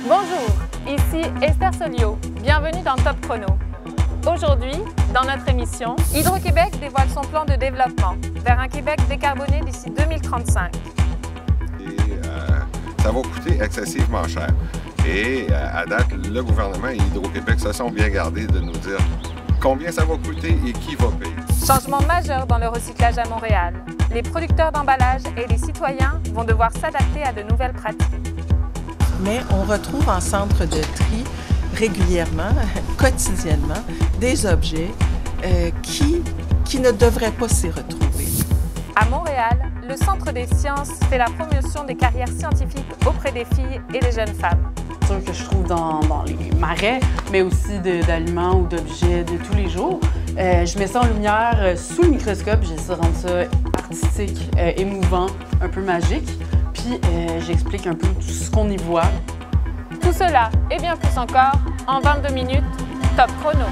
Bonjour, ici Esther Soliot. Bienvenue dans Top Chrono. Aujourd'hui, dans notre émission, Hydro-Québec dévoile son plan de développement vers un Québec décarboné d'ici 2035. Ça va coûter excessivement cher. Et à date, le gouvernement et Hydro-Québec se sont bien gardés de nous dire combien ça va coûter et qui va payer. Changement majeur dans le recyclage à Montréal. Les producteurs d'emballage et les citoyens vont devoir s'adapter à de nouvelles pratiques. Mais on retrouve en centre de tri régulièrement, quotidiennement, des objets qui ne devraient pas s'y retrouver. À Montréal, le Centre des sciences fait la promotion des carrières scientifiques auprès des filles et des jeunes femmes. C'est sûr que je trouve dans les marais, mais aussi d'aliments ou d'objets de tous les jours. Je mets ça en lumière sous le microscope, j'essaie de rendre ça artistique, émouvant, un peu magique. Puis j'explique un peu tout ce qu'on y voit. Tout cela et bien plus encore en 22 minutes, Top Chrono.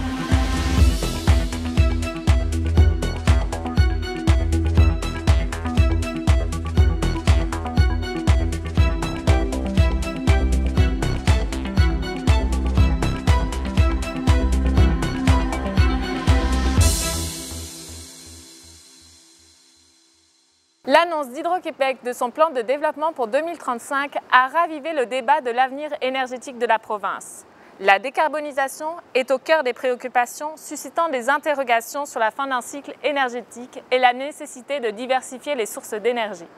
L'annonce d'Hydro-Québec de son plan de développement pour 2035 a ravivé le débat de l'avenir énergétique de la province. La décarbonisation est au cœur des préoccupations, suscitant des interrogations sur la fin d'un cycle énergétique et la nécessité de diversifier les sources d'énergie.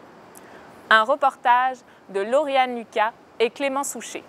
Un reportage de Lauriane Lucas et Clément Souchet.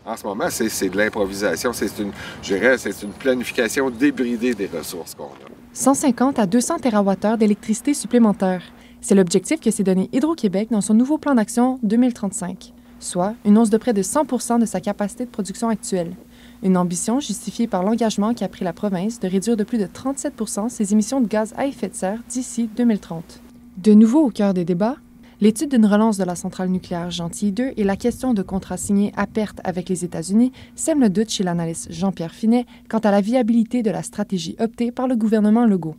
En ce moment, c'est de l'improvisation, c'est une planification débridée des ressources qu'on a. 150 à 200 TWh d'électricité supplémentaire. C'est l'objectif que s'est donné Hydro-Québec dans son nouveau plan d'action 2035, soit une hausse de près de 100 % de sa capacité de production actuelle. Une ambition justifiée par l'engagement qu'a pris la province de réduire de plus de 37 % ses émissions de gaz à effet de serre d'ici 2030. De nouveau au cœur des débats, l'étude d'une relance de la centrale nucléaire Gentilly 2 et la question de contrats signés à perte avec les États-Unis sèment le doute chez l'analyste Jean-Pierre Finet quant à la viabilité de la stratégie optée par le gouvernement Legault.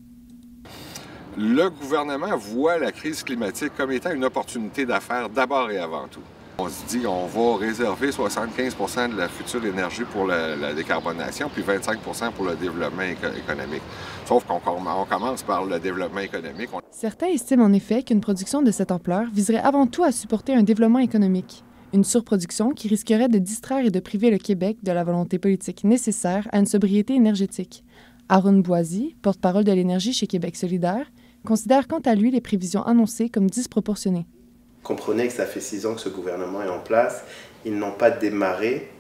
Le gouvernement voit la crise climatique comme étant une opportunité d'affaires d'abord et avant tout. On se dit qu'on va réserver 75 % de la future énergie pour la décarbonation, puis 25 % pour le développement économique. Sauf qu'on commence par le développement économique. Certains estiment en effet qu'une production de cette ampleur viserait avant tout à supporter un développement économique. Une surproduction qui risquerait de distraire et de priver le Québec de la volonté politique nécessaire à une sobriété énergétique. Arun Boisy, porte-parole de l'énergie chez Québec solidaire, considère quant à lui les prévisions annoncées comme disproportionnées. Comprenez que ça fait 6 ans que ce gouvernement est en place. Ils n'ont pas démarré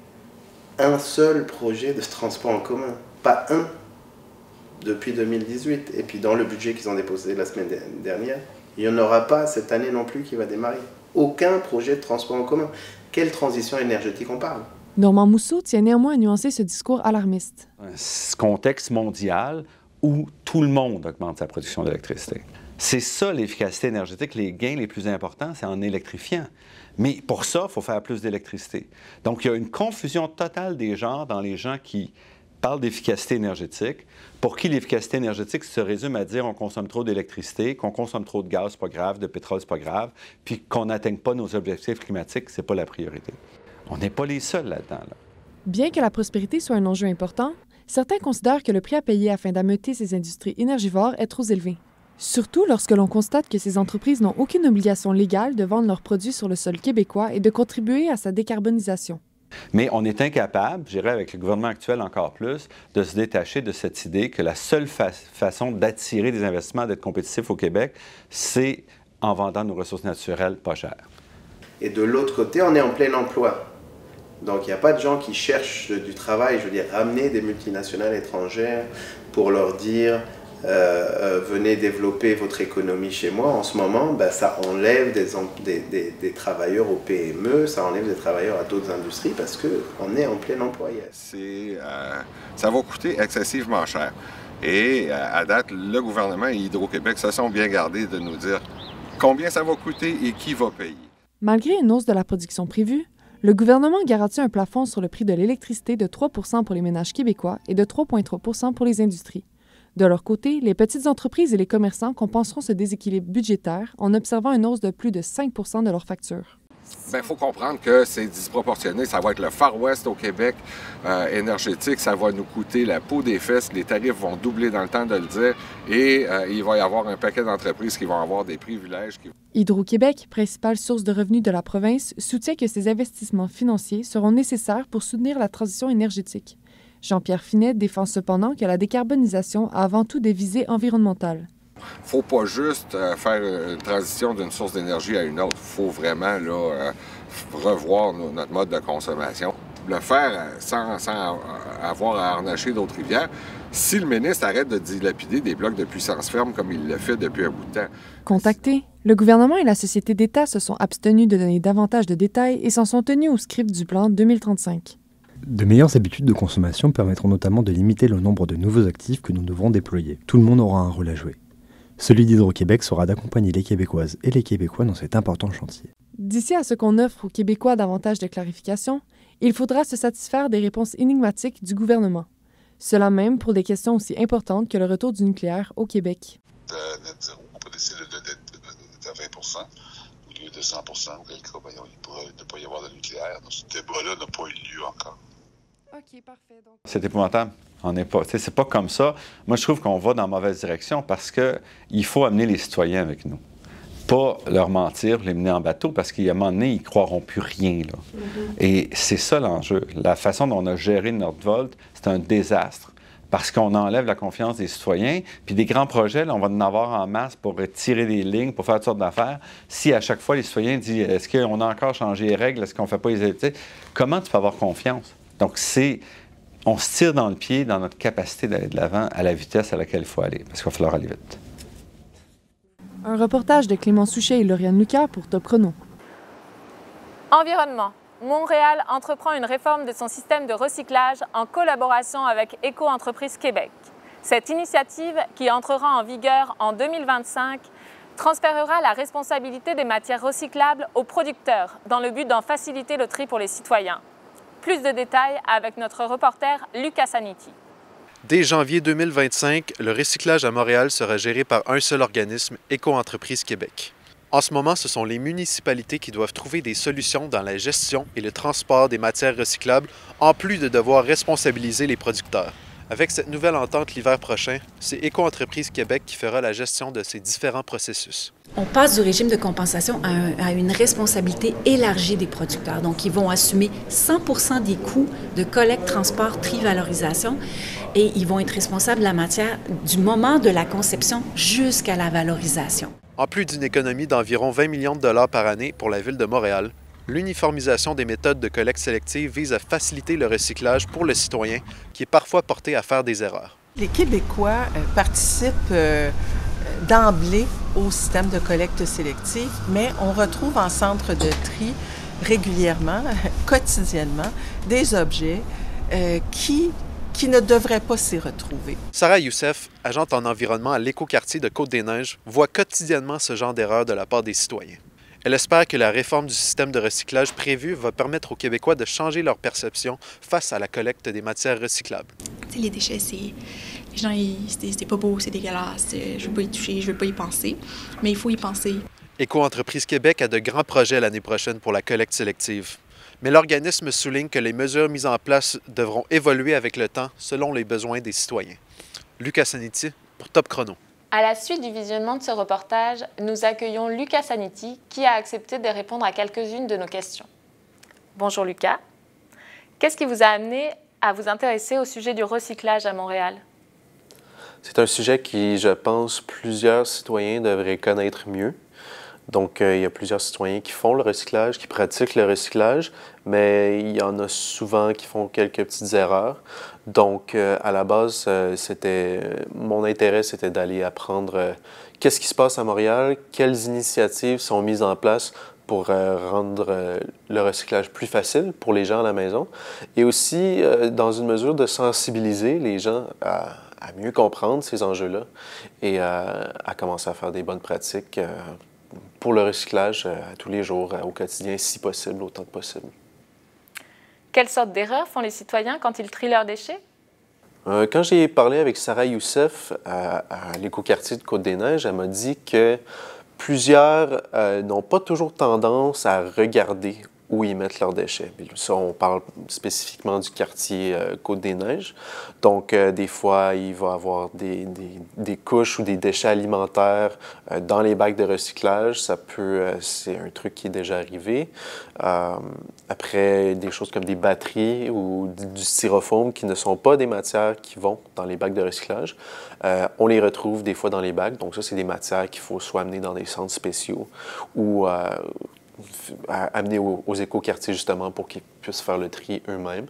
un seul projet de transport en commun. Pas un depuis 2018. Et puis dans le budget qu'ils ont déposé la semaine dernière, il n'y en aura pas cette année non plus qui va démarrer. Aucun projet de transport en commun. Quelle transition énergétique on parle? Normand Mousseau tient néanmoins à nuancer ce discours alarmiste. Un contexte mondial où tout le monde augmente sa production d'électricité. C'est ça l'efficacité énergétique. Les gains les plus importants, c'est en électrifiant. Mais pour ça, il faut faire plus d'électricité. Donc, il y a une confusion totale des genres dans les gens qui parlent d'efficacité énergétique, pour qui l'efficacité énergétique se résume à dire on consomme trop d'électricité, qu'on consomme trop de gaz, c'est pas grave, de pétrole, c'est pas grave, puis qu'on n'atteigne pas nos objectifs climatiques, c'est pas la priorité. On n'est pas les seuls là-dedans. Là. Bien que la prospérité soit un enjeu important, certains considèrent que le prix à payer afin d'ameuter ces industries énergivores est trop élevé. Surtout lorsque l'on constate que ces entreprises n'ont aucune obligation légale de vendre leurs produits sur le sol québécois et de contribuer à sa décarbonisation. Mais on est incapable, je dirais avec le gouvernement actuel encore plus, de se détacher de cette idée que la seule façon d'attirer des investissements, d'être compétitif au Québec, c'est en vendant nos ressources naturelles pas chères. Et de l'autre côté, on est en plein emploi. Donc il n'y a pas de gens qui cherchent du travail, je veux dire, ramener des multinationales étrangères pour leur dire venez développer votre économie chez moi. En ce moment, ça enlève des travailleurs aux PME, ça enlève des travailleurs à d'autres industries parce qu'on est en plein emploi. Ça va coûter excessivement cher. Et à date, le gouvernement et Hydro-Québec se sont bien gardés de nous dire combien ça va coûter et qui va payer. Malgré une hausse de la production prévue, le gouvernement garantit un plafond sur le prix de l'électricité de 3 % pour les ménages québécois et de 3,3 % pour les industries. De leur côté, les petites entreprises et les commerçants compenseront ce déséquilibre budgétaire en observant une hausse de plus de 5 % de leurs factures. Bien, il faut comprendre que c'est disproportionné. Ça va être le Far West au Québec énergétique. Ça va nous coûter la peau des fesses. Les tarifs vont doubler dans le temps de le dire. Et il va y avoir un paquet d'entreprises qui vont avoir des privilèges. Hydro-Québec, principale source de revenus de la province, soutient que ces investissements financiers seront nécessaires pour soutenir la transition énergétique. Jean-Pierre Finet défend cependant que la décarbonisation a avant tout des visées environnementales. Il ne faut pas juste faire une transition d'une source d'énergie à une autre. Il faut vraiment là, revoir notre mode de consommation. Le faire sans avoir à harnacher d'autres rivières. Si le ministre arrête de dilapider des blocs de puissance ferme comme il le fait depuis un bout de temps. Contactés, le gouvernement et la Société d'État se sont abstenus de donner davantage de détails et s'en sont tenus au script du plan 2035. De meilleures habitudes de consommation permettront notamment de limiter le nombre de nouveaux actifs que nous devrons déployer. Tout le monde aura un rôle à jouer. Celui d'Hydro-Québec sera d'accompagner les Québécoises et les Québécois dans cet important chantier. D'ici à ce qu'on offre aux Québécois davantage de clarification, il faudra se satisfaire des réponses énigmatiques du gouvernement. Cela même pour des questions aussi importantes que le retour du nucléaire au Québec. Net zéro, on peut décider de 20 au lieu de 100 auquel cas, il pourrait ne pas y avoir de nucléaire. Donc, ce débat-là n'a pas eu lieu encore. OK, parfait. Donc... C'est épouvantable. C'est pas comme ça. Moi, je trouve qu'on va dans la mauvaise direction parce qu'il faut amener les citoyens avec nous. Pas leur mentir, les mener en bateau, parce qu'à un moment donné, ils ne croiront plus rien. Là. Et c'est ça l'enjeu. La façon dont on a géré Nordvolt, c'est un désastre. Parce qu'on enlève la confiance des citoyens. Puis des grands projets, là, on va en avoir en masse pour tirer des lignes, pour faire toutes sortes d'affaires. Si à chaque fois, les citoyens disent « Est-ce qu'on a encore changé les règles? Est-ce qu'on ne fait pas les études? » Comment tu peux avoir confiance? Donc, on se tire dans le pied dans notre capacité d'aller de l'avant à la vitesse à laquelle il faut aller, parce qu'il va falloir aller vite. Un reportage de Clément Souchet et Lauriane Lucas pour Top Chrono. Environnement. Montréal entreprend une réforme de son système de recyclage en collaboration avec Éco-entreprise Québec. Cette initiative, qui entrera en vigueur en 2025, transférera la responsabilité des matières recyclables aux producteurs dans le but d'en faciliter le tri pour les citoyens. Plus de détails avec notre reporter Lucas Saniti. Dès janvier 2025, le recyclage à Montréal sera géré par un seul organisme, Éco-entreprise Québec. En ce moment, ce sont les municipalités qui doivent trouver des solutions dans la gestion et le transport des matières recyclables, en plus de devoir responsabiliser les producteurs. Avec cette nouvelle entente l'hiver prochain, c'est Éco-entreprise Québec qui fera la gestion de ces différents processus. On passe du régime de compensation à une responsabilité élargie des producteurs. Donc, ils vont assumer 100% des coûts de collecte, transport, tri, valorisation et ils vont être responsables de la matière du moment de la conception jusqu'à la valorisation. En plus d'une économie d'environ 20 millions de dollars par année pour la Ville de Montréal, l'uniformisation des méthodes de collecte sélective vise à faciliter le recyclage pour le citoyen qui est parfois porté à faire des erreurs. Les Québécois participent d'emblée au système de collecte sélective, mais on retrouve en centre de tri régulièrement, quotidiennement, des objets qui ne devraient pas s'y retrouver. Sarah Youssef, agente en environnement à l'écoquartier de Côte-des-Neiges, voit quotidiennement ce genre d'erreurs de la part des citoyens. Elle espère que la réforme du système de recyclage prévu va permettre aux Québécois de changer leur perception face à la collecte des matières recyclables. T'sais, les déchets, les gens, c'est pas beau, c'est dégueulasse, je veux pas y toucher, je veux pas y penser, mais il faut y penser. Éco-entreprise Québec a de grands projets l'année prochaine pour la collecte sélective. Mais l'organisme souligne que les mesures mises en place devront évoluer avec le temps selon les besoins des citoyens. Lucas Saniti pour Top Chrono. À la suite du visionnement de ce reportage, nous accueillons Lucas Saniti qui a accepté de répondre à quelques-unes de nos questions. Bonjour Lucas. Qu'est-ce qui vous a amené à vous intéresser au sujet du recyclage à Montréal? C'est un sujet qui, je pense, plusieurs citoyens devraient connaître mieux. Donc, il y a plusieurs citoyens qui font le recyclage, qui pratiquent le recyclage, mais il y en a souvent qui font quelques petites erreurs. Donc, à la base, mon intérêt, c'était d'aller apprendre qu'est-ce qui se passe à Montréal, quelles initiatives sont mises en place pour rendre le recyclage plus facile pour les gens à la maison, et aussi, dans une mesure de sensibiliser les gens à mieux comprendre ces enjeux-là et à commencer à faire des bonnes pratiques pour le recyclage à tous les jours, au quotidien, si possible, autant que possible. Quelle sorte d'erreurs font les citoyens quand ils trient leurs déchets? Quand j'ai parlé avec Sarah Youssef à l'écoquartier de Côte-des-Neiges, elle m'a dit que Plusieurs n'ont pas toujours tendance à regarder où ils mettent leurs déchets. Puis ça, on parle spécifiquement du quartier Côte-des-Neiges. Donc, des fois, il va y avoir des couches ou des déchets alimentaires dans les bacs de recyclage. Ça peut, c'est un truc qui est déjà arrivé. Après, des choses comme des batteries ou du styrofoam qui ne sont pas des matières qui vont dans les bacs de recyclage. On les retrouve des fois dans les bacs. Donc, ça, c'est des matières qu'il faut soit amener dans des centres spéciaux ou amener aux écoquartiers justement pour qu'ils puissent faire le tri eux-mêmes.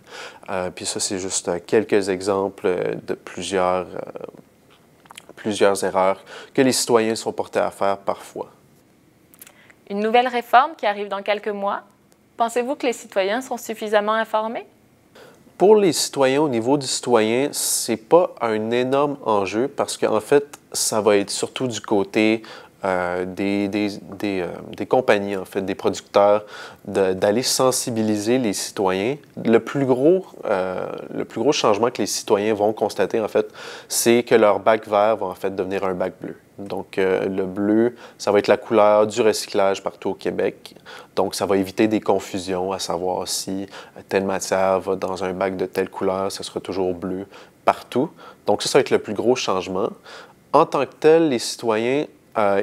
Puis ça, c'est juste quelques exemples de plusieurs erreurs que les citoyens sont portés à faire parfois. Une nouvelle réforme qui arrive dans quelques mois. Pensez-vous que les citoyens sont suffisamment informés? Pour les citoyens, au niveau du citoyen, c'est pas un énorme enjeu parce qu'en fait, ça va être surtout du côté des compagnies, en fait, des producteurs, d'aller sensibiliser les citoyens. Le plus gros changement que les citoyens vont constater, en fait, c'est que leur bac vert va, en fait, devenir un bac bleu. Donc, le bleu, ça va être la couleur du recyclage partout au Québec. Donc, ça va éviter des confusions, à savoir si telle matière va dans un bac de telle couleur, ça sera toujours bleu partout. Donc, ça va être le plus gros changement. En tant que tel, les citoyens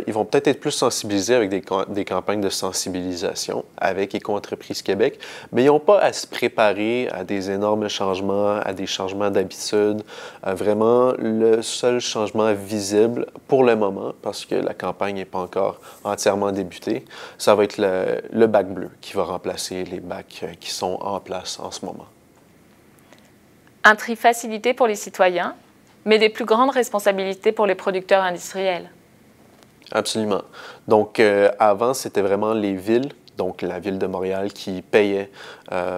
ils vont peut-être être plus sensibilisés avec des campagnes de sensibilisation avec Éco-entreprise Québec, mais ils n'ont pas à se préparer à des énormes changements, à des changements d'habitude. Vraiment, le seul changement visible pour le moment, parce que la campagne n'est pas encore entièrement débutée, ça va être le bac bleu qui va remplacer les bacs qui sont en place en ce moment. Un tri facilité pour les citoyens, mais des plus grandes responsabilités pour les producteurs industriels. Absolument. Donc, avant, c'était vraiment les villes, donc la ville de Montréal, qui payait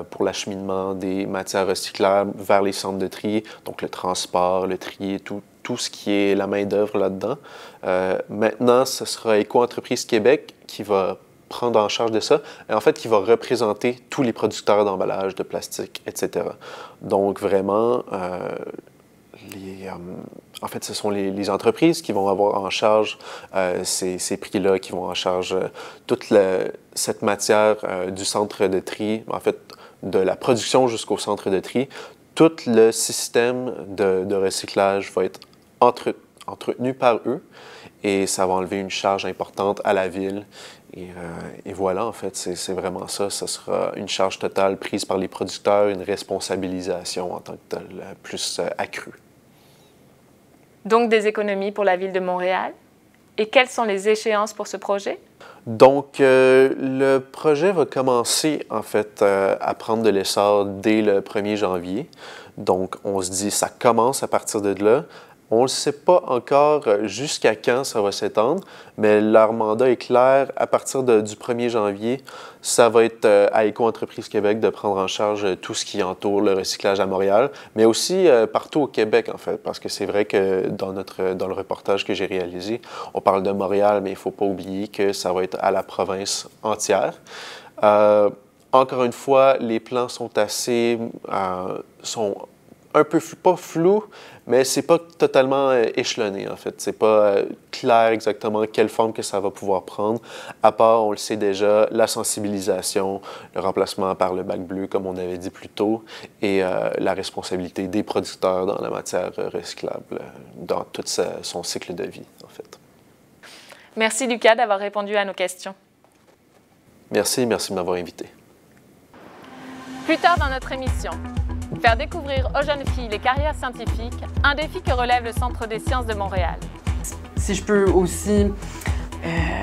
pour l'acheminement des matières recyclables vers les centres de tri, donc le transport, le tri, tout ce qui est la main-d'œuvre là-dedans. Maintenant, ce sera Éco-entreprise Québec qui va prendre en charge de ça, et en fait, qui va représenter tous les producteurs d'emballage, de plastique, etc. Donc, vraiment, en fait, ce sont les entreprises qui vont avoir en charge ces prix-là, qui vont en charge toute cette matière du centre de tri, en fait, de la production jusqu'au centre de tri. Tout le système de recyclage va être entretenu par eux et ça va enlever une charge importante à la ville. Et voilà, en fait, c'est vraiment ça. Ce sera une charge totale prise par les producteurs, une responsabilisation en tant que telle, plus accrue. Donc des économies pour la Ville de Montréal. Et quelles sont les échéances pour ce projet? Donc, le projet va commencer, en fait, à prendre de l'essor dès le 1er janvier. Donc, on se dit, ça commence à partir de là. On ne sait pas encore jusqu'à quand ça va s'étendre, mais leur mandat est clair. À partir du 1er janvier, ça va être à Éco-entreprise Québec de prendre en charge tout ce qui entoure le recyclage à Montréal, mais aussi partout au Québec, en fait, parce que c'est vrai que dans le reportage que j'ai réalisé, on parle de Montréal, mais il ne faut pas oublier que ça va être à la province entière. Encore une fois, les plans sont sont un peu, pas flous, mais c'est pas totalement échelonné, en fait. C'est pas clair exactement quelle forme que ça va pouvoir prendre, à part, on le sait déjà, la sensibilisation, le remplacement par le bac bleu, comme on avait dit plus tôt, et la responsabilité des producteurs dans la matière recyclable, dans tout son cycle de vie, en fait. Merci, Lucas, d'avoir répondu à nos questions. Merci de m'avoir invité. Plus tard dans notre émission, faire découvrir aux jeunes filles les carrières scientifiques, un défi que relève le Centre des sciences de Montréal. Si je peux aussi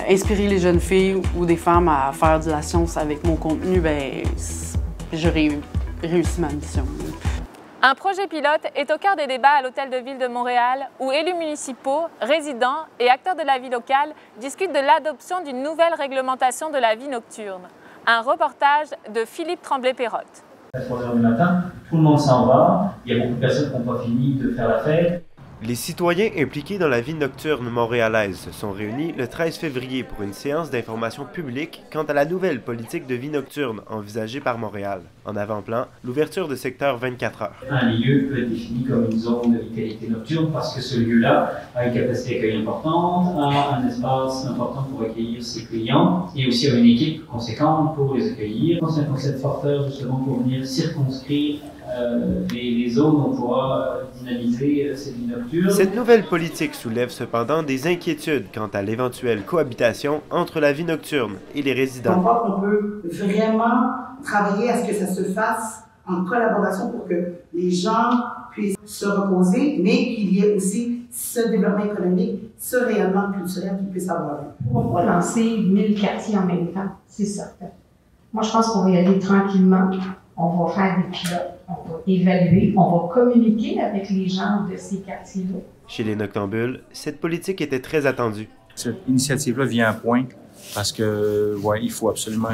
inspirer les jeunes filles ou des femmes à faire de la science avec mon contenu, bien, j'aurais réussi ma mission. Un projet pilote est au cœur des débats à l'Hôtel de Ville de Montréal, où élus municipaux, résidents et acteurs de la vie locale discutent de l'adoption d'une nouvelle réglementation de la vie nocturne. Un reportage de Philippe Tremblay-Pérotte. À 3 h du matin, tout le monde s'en va, il y a beaucoup de personnes qui n'ont pas fini de faire la fête. Les citoyens impliqués dans la vie nocturne montréalaise se sont réunis le 13 février pour une séance d'information publique quant à la nouvelle politique de vie nocturne envisagée par Montréal. En avant-plan, l'ouverture de secteurs 24 heures. Un lieu peut être défini comme une zone de vitalité nocturne parce que ce lieu-là a une capacité d'accueil importante, a un espace important pour accueillir ses clients et aussi a une équipe conséquente pour les accueillir. C'est un concept porteur justement pour venir circonscrire les zones où on pourra dynamiser cette vie nocturne. Cette nouvelle politique soulève cependant des inquiétudes quant à l'éventuelle cohabitation entre la vie nocturne et les résidents. On voit qu'on peut vraiment travailler à ce que ça se fasse en collaboration pour que les gens puissent se reposer, mais qu'il y ait aussi ce développement économique, ce rayonnement culturel qui puisse avoir lieu. On va lancer 1000 quartiers en même temps, c'est certain. Moi, je pense qu'on va y aller tranquillement. On va faire des pilotes, on va évaluer, on va communiquer avec les gens de ces quartiers-là. Chez les Noctambules, cette politique était très attendue. Cette initiative-là vient à point parce que, il faut absolument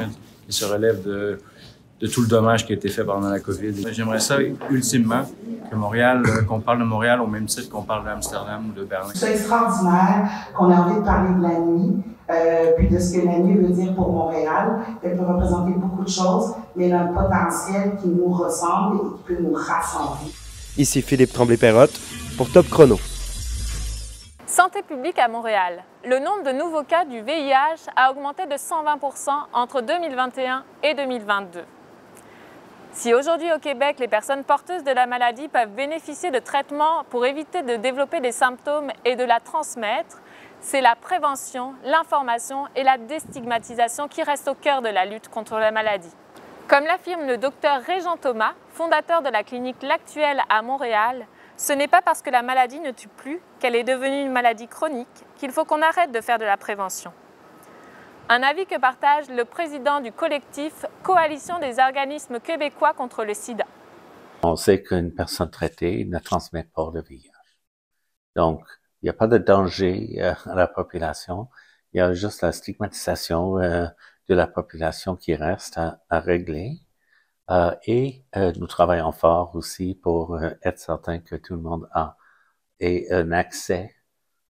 qu'il se relève de tout le dommage qui a été fait pendant la COVID. J'aimerais ça, ultimement, que Montréal, qu'on parle de Montréal au même titre qu'on parle d'Amsterdam ou de Berlin. C'est extraordinaire qu'on a envie de parler de la nuit, puis de ce que la nuit veut dire pour Montréal. Elle peut représenter beaucoup de choses, mais elle a un potentiel qui nous ressemble et qui peut nous rassembler. Ici Philippe Tremblay-Perrotte pour Top Chrono. Santé publique à Montréal. Le nombre de nouveaux cas du VIH a augmenté de 120% entre 2021 et 2022. Si aujourd'hui au Québec, les personnes porteuses de la maladie peuvent bénéficier de traitements pour éviter de développer des symptômes et de la transmettre, c'est la prévention, l'information et la déstigmatisation qui restent au cœur de la lutte contre la maladie. Comme l'affirme le docteur Régent Thomas, fondateur de la clinique L'Actuelle à Montréal, ce n'est pas parce que la maladie ne tue plus qu'elle est devenue une maladie chronique qu'il faut qu'on arrête de faire de la prévention. Un avis que partage le président du collectif Coalition des organismes québécois contre le sida. On sait qu'une personne traitée ne transmet pas le VIH. Donc, il n'y a pas de danger à la population. Il y a juste la stigmatisation de la population qui reste à régler. Et nous travaillons fort aussi pour être certain que tout le monde ait un accès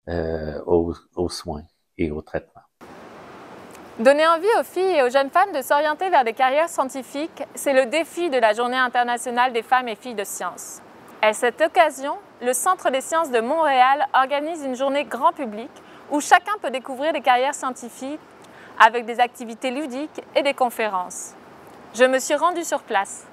aux soins et aux traitements. Donner envie aux filles et aux jeunes femmes de s'orienter vers des carrières scientifiques, c'est le défi de la Journée internationale des femmes et filles de sciences. À cette occasion, le Centre des sciences de Montréal organise une journée grand public où chacun peut découvrir des carrières scientifiques avec des activités ludiques et des conférences. Je me suis rendue sur place.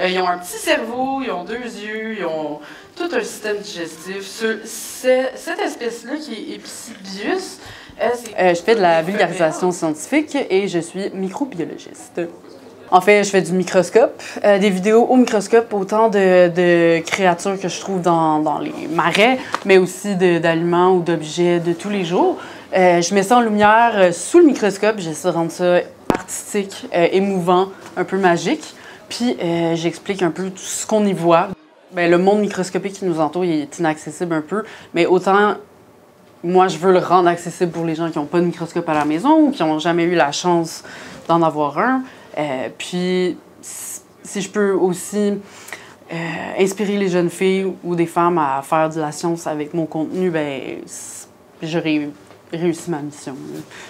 Ils ont un petit cerveau, ils ont 2 yeux, ils ont tout un système digestif. Cette espèce-là qui est Epicibius, je fais de la vulgarisation scientifique et je suis microbiologiste. En fait, je fais du microscope, des vidéos au microscope, autant de créatures que je trouve dans les marais, mais aussi d'aliments ou d'objets de tous les jours. Je mets ça en lumière sous le microscope, j'essaie de rendre ça artistique, émouvant, un peu magique. Puis j'explique un peu tout ce qu'on y voit. Bien, le monde microscopique qui nous entoure il est inaccessible un peu, mais autant moi je veux le rendre accessible pour les gens qui n'ont pas de microscope à la maison ou qui n'ont jamais eu la chance d'en avoir un. Puis si je peux aussi inspirer les jeunes filles ou des femmes à faire de la science avec mon contenu, bien j'aurais réussi ma mission.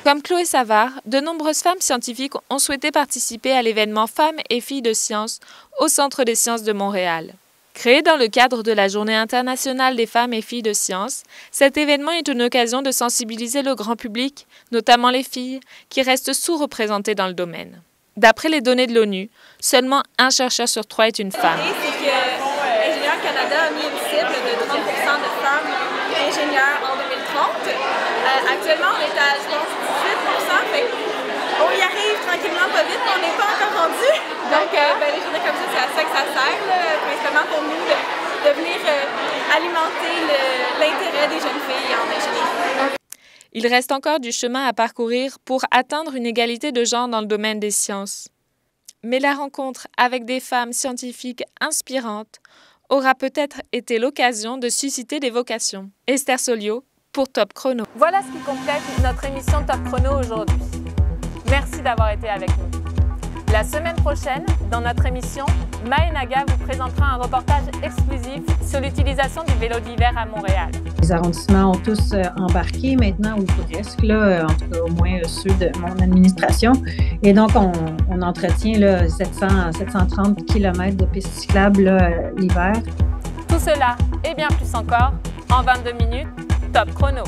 Comme Chloé Savard, de nombreuses femmes scientifiques ont souhaité participer à l'événement Femmes et filles de sciences au Centre des sciences de Montréal. Créé dans le cadre de la Journée internationale des femmes et filles de sciences, cet événement est une occasion de sensibiliser le grand public, notamment les filles, qui restent sous-représentées dans le domaine. D'après les données de l'ONU, seulement 1 chercheur sur 3 est une femme. C'est que Ingénieurs Canada a mis une cible de 30% de femmes ingénieurs en 2030. Actuellement, on est à, je pense, 18%. Fait on y arrive tranquillement, pas vite, mais on n'est pas encore rendu. Donc, les journées comme ça, c'est à ça que ça sert, principalement pour nous, de venir alimenter l'intérêt des jeunes filles en ingénierie. Il reste encore du chemin à parcourir pour atteindre une égalité de genre dans le domaine des sciences. Mais la rencontre avec des femmes scientifiques inspirantes aura peut-être été l'occasion de susciter des vocations. Esther Solio pour Top Chrono. Voilà ce qui complète notre émission Top Chrono aujourd'hui. Merci d'avoir été avec nous. La semaine prochaine, dans notre émission, Maënaga vous présentera un reportage exclusif sur l'utilisation du vélo d'hiver à Montréal. Les arrondissements ont tous embarqué maintenant, ou presque, là, en tout cas au moins ceux de mon administration. Et donc, on entretient là, 730 km de pistes cyclables l'hiver. Tout cela et bien plus encore en 22 minutes, top chrono.